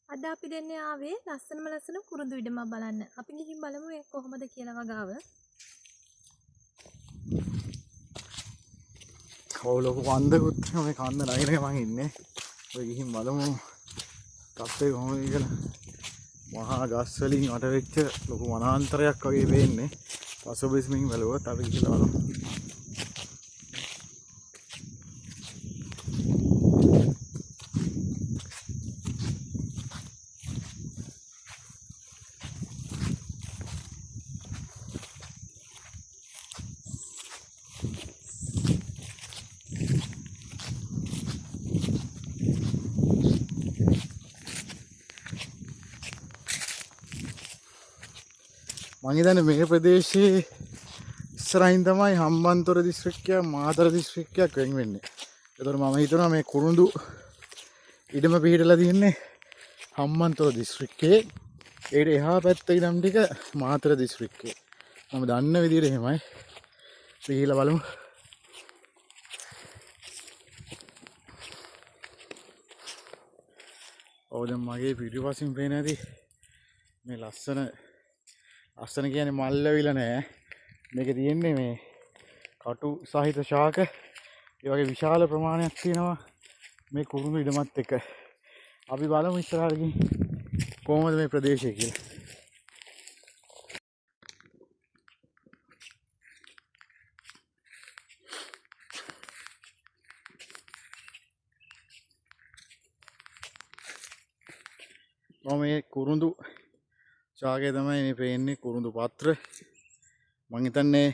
අද අපි දෙන්නේ ආවේ ලස්සන කුරුඳු ඉඩමක් බලන්න. අපි ගිහින් බලමු ඒක කොහොමද කියලා වගාව. ඔව් ලොකු කන්දකුත් මේ කන්ද නගිනක මං ඉන්නේ. ඔය ගිහින් බලමු තත්ත්වය කොහොමද කියලා. මහා ගස් වලින් වට වෙච්ච ලොකු වනාන්තරයක් වගේ පේන්නේ. පසුබිමින් බලුවොත් අපි ගිහලා බලමු. මං හිතන්නේ මේ ප්‍රදේශයේ ඉස්සරහින් තමයි හම්බන්තොට දිස්ත්‍රික්කයක් මාතර දිස්ත්‍රික්කයක් වෙන් වෙන්නේ. ඒතර මම හිතනවා මේ කුරුඳු ඉඩම පිහිටලා තියෙන්නේ හම්බන්තොට දිස්ත්‍රික්කයේ. ඒකට එහා පැත්තේ ඉඳන් ටික මාතර දිස්ත්‍රික්කයේ. මම දන්න විදිහට එහෙමයි. පිහිලා බලමු. ඔව් දැන් මගේ පිටිපසින් පේන ඇති මේ ලස්සන කියන්නේ මල් ඇවිල්ලා නෑ. මේක තියෙන්නේ මේ කටු සහිත ශාක. ඒ වගේ විශාල ප්‍රමාණයක් තියෙනවා මේ කුරුඳු ඉඩමත් එක්ක. අපි බලමු ඉස්සරහට ගිහින් කොහොමද මේ ප්‍රදේශය කියලා. මේ කුරුඳු ශාකය තමයි මේ පේන්නේ කුරුඳු පත්‍ර. මං හිතන්නේ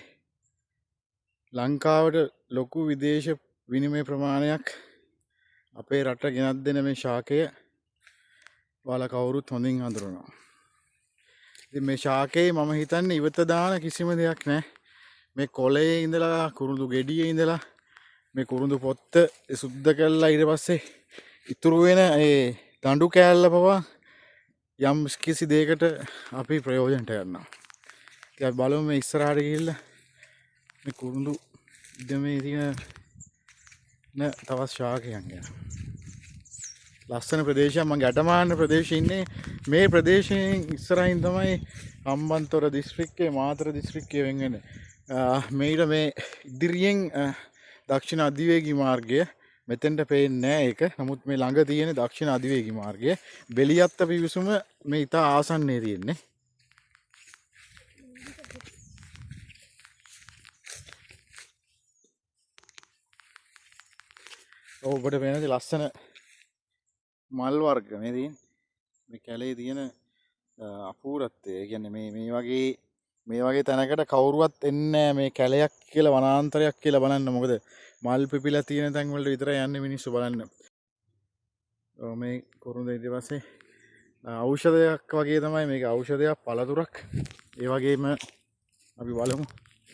ලංකාවට ලොකු විදේශ විනිමය ප්‍රමාණයක් අපේ රට ගෙනත් දෙන මේ ශාකය ඔයාලා කවුරුත් හොඳින් හඳුනනවා. ඉතින් මේ ශාකයේ මම හිතන්නේ ඉවත දාන කිසිම දෙයක් නැහැ. මේ කොළයේ ඉඳලා කුරුඳු ගෙඩියේ ඉඳලා මේ කුරුඳු පොත්ත සුද්ධ කරලා ඊට පස්සේ ඉතුරු වෙන ඒ දඬු කෑල්ල පවා යම් කිසි දෙයකට අපි ප්‍රයෝජනට ගන්නවා. ඉතින් අපි බලමු මේ ඉස්සරහට ගිහිල්ලා මේ කුරුඳු ඉඩමේ තියෙන තවත් ශාකයන් ගැන. ලස්සන ප්‍රදේශයක්. මම ගැටමාන්න ප්‍රදේශයේ ඉන්නේ. මේ ප්‍රදේශයෙන් ඉස්සරහින් තමයි හම්බන්තොට දිස්ත්‍රික්කයේ මාතර දිස්ත්‍රික්කය වෙන් වෙන්නේ. මේිට මේ ඉදිරියෙන් දක්ෂිණ අධිවේගී මාර්ගය මෙතෙන්ට පේන්නේ නැහැ ඒක. නමුත් මේ ළඟ තියෙන දක්ෂිණ අධිවේගී මාර්ගය බෙලියත්ත පිවිසුම මේ ඉතා ආසන්නයේ තියෙන්නේ. ඔබට පේනද ලස්සන මල් වර්ග මේ තියෙන්නේ. මේ කැලේ තියෙන අපූර්වත්වය. ඒ කියන්නේ මේ වගේ තැනකට කවුරුවත් එන්නේ නැහැ මේ කැලයක් කියලා වනාන්තරයක් කියලා බලන්න. මොකද මල් පිපිලා තියෙන තැන් වලට විතරයි යන්නේ මිනිස්සු බලන්න. මේ කුරුඳු ඊට පස්සේ ඖෂධයක් වගේ තමයි මේක. ඖෂධයක් පළතුරක්. ඒ වගේම අපි බලමු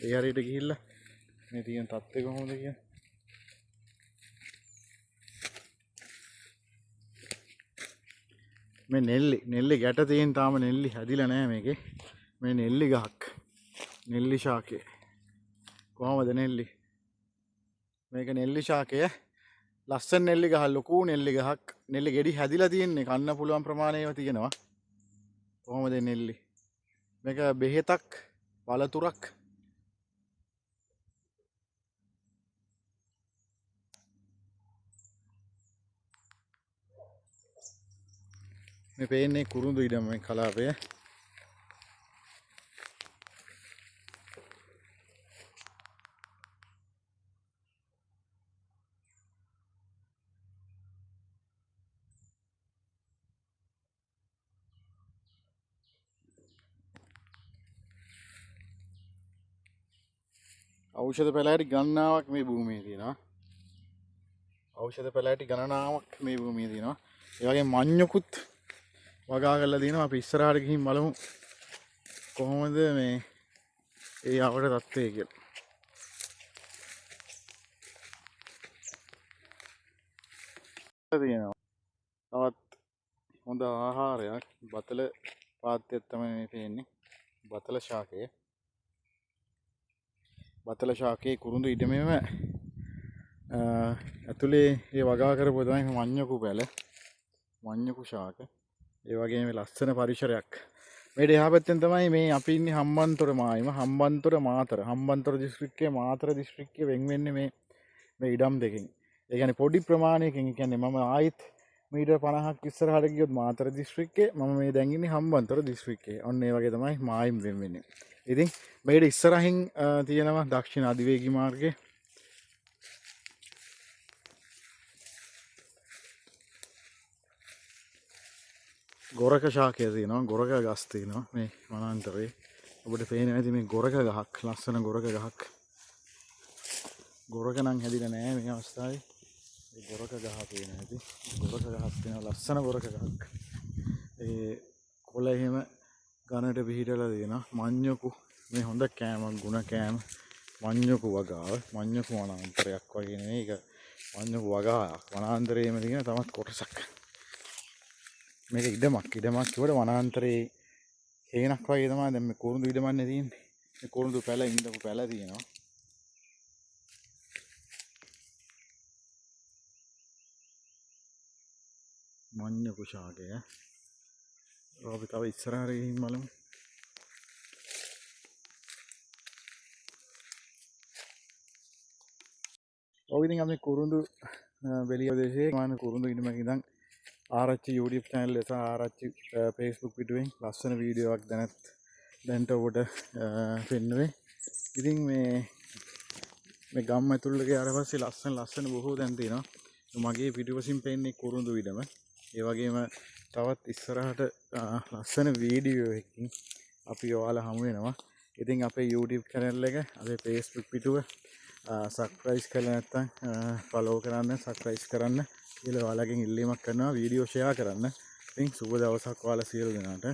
ඒ හරියට ගිහිල්ලා මේ තියෙන තත්ත්වය කොහොමද කියලා. මේ නෙල්ලි ගැට තියෙන තාම නෙල්ලි හැදිලා නැහැ මේකේ. මේ නෙල්ලි ගහක්. නෙල්ලි ශාකය. කොහමද නෙල්ලි? මේක නෙල්ලි ශාකය. ලස්සන නෙල්ලි ගහ, ලොකු නෙල්ලි ගහක්. නෙල්ලි ගෙඩි හැදිලා තියෙන්නේ. කන්න පුළුවන් ප්‍රමාණයව තියෙනවා. කොහොමද නෙල්ලි? මේක බෙහෙතක්, පළතුරක්. මේ පේන්නේ කුරුඳු ඉඩම මේ කලාපය. ඖෂධ පැලෑටි ගණනාවක් මේ භූමියේ තියෙනවා. ඖෂධ පැලෑටි ගණනාවක් මේ භූමියේ තියෙනවා. ඒ වගේ මඤ්ඤුකුත් වගා කරලා තියෙනවා. අපි ඉස්සරහට ගිහින් බලමු කොහොමද මේ ඒ ආවට තත්ත්වය කියලා. තියෙනවා. තවත් හොඳ ආහාරයක් බතල පාත්‍යයක් තමයි මේ පේන්නේ. බතල ශාකය. බතල ශාකයේ කුරුඳු ඉඩමේම ඇතුලේ ඒ වගා කරපුවා තමයි මඤ්ඤකු පැල. මඤ්ඤකු ශාක. ඒ වගේම ලස්සන පරිසරයක්. මේට එහා පැත්තෙන් තමයි මේ අපි ඉන්නේ හම්බන්තොට මායිම හම්බන්තොට මාතර හම්බන්තොට දිස්ත්‍රික්කයේ මාතර දිස්ත්‍රික්කයේ වෙන් වෙන්නේ මේ ඉඩම් දෙකෙන්. ඒ කියන්නේ පොඩි ප්‍රමාණයකින්. ඒ කියන්නේ මම ආයිත් මීටර් 50ක් ඉස්සරහට ගියොත් මාතර දිස්ත්‍රික්කයේ මම මේ දැන් ඉන්නේ හම්බන්තොට දිස්ත්‍රික්කයේ. ඔන්න ඒ වගේ තමයි මායිම් වෙන් වෙන්නේ. ඉතින් මේට ඉස්සරහින් තියෙනවා දක්ෂිණ අධිවේගී මාර්ගය. ගොරක ශාකය තියෙනවා. ගොරක ගස් තියෙනවා මේ වනාන්තරේ. ඔබට පේනවා ඇති මේ ගොරක ගහක්. ලස්සන ගොරක ගහක්. ගොරක නම් හැදිලා නෑ මේ අවස්ථාවේ. ඒ ගොරක ගහ පේනවා ඇති. ගොරක ගහක් තියෙනවා. ලස්සන ගොරක ගහක්. ඒ කොළ එහෙම ගනට පිහිටලා තියෙනවා. මඤ්ඤොකු මේ හොඳ කෑමක් ගුණ කෑම. මඤ්ඤොකු වගාව. මඤ්ඤොකු වනාන්තරයක් වගේ නෙමෙයි. ඒක මඤ්ඤොකු වගාවක්. වනාන්තරයේම තියෙන තමත් කොටසක්. මේක ඉඩමක් කිව්වට වනාන්තරයේ හේනක් වගේ තමයි දැන් මේ කුරුඳු ඉඩමන්නේ තියෙන්නේ. මේ කුරුඳු පැල ඉඳපු පැල තියෙනවා. මඤ්ඤොකු ශාකය. අපි තව ඉස්සරහට ගිහින් බලමු. ඔය ඉතින් අපි කුරුඳු වෙලිය ප්‍රදේශයේ මාන කුරුඳු ඉඩමක ඉඳන් ආරච්චි YouTube channel එක ආරච්චි Facebook පිටුවෙන් ලස්සන වීඩියෝ එකක් දැනට ඔබට පෙන්නුවේ. ඉතින් මේ ගම් ඇතුළට ගියාට පස්සේ ලස්සන බොහෝ දැන් තියෙනවා. මගේ පිටුපසින් පෙන්නේ කුරුඳු ඉඩම. ඒ වගේම තවත් ඉස්සරහට ලස්සන වීඩියෝ එකකින් අපි ඔයාලා හමු වෙනවා. ඉතින් අපේ YouTube channel එක අපේ Facebook පිටුව සබ්ස්ක්‍රයිබ් කරලා නැත්නම් ෆලෝ කරන්න සබ්ස්ක්‍රයිබ් කරන්න කියලා ඔයාලගෙන් ඉල්ලීමක් කරනවා. වීඩියෝ ෂෙයා කරන්න. ඉතින් සුබ දවසක් ඔයාලා සියලු දෙනාට.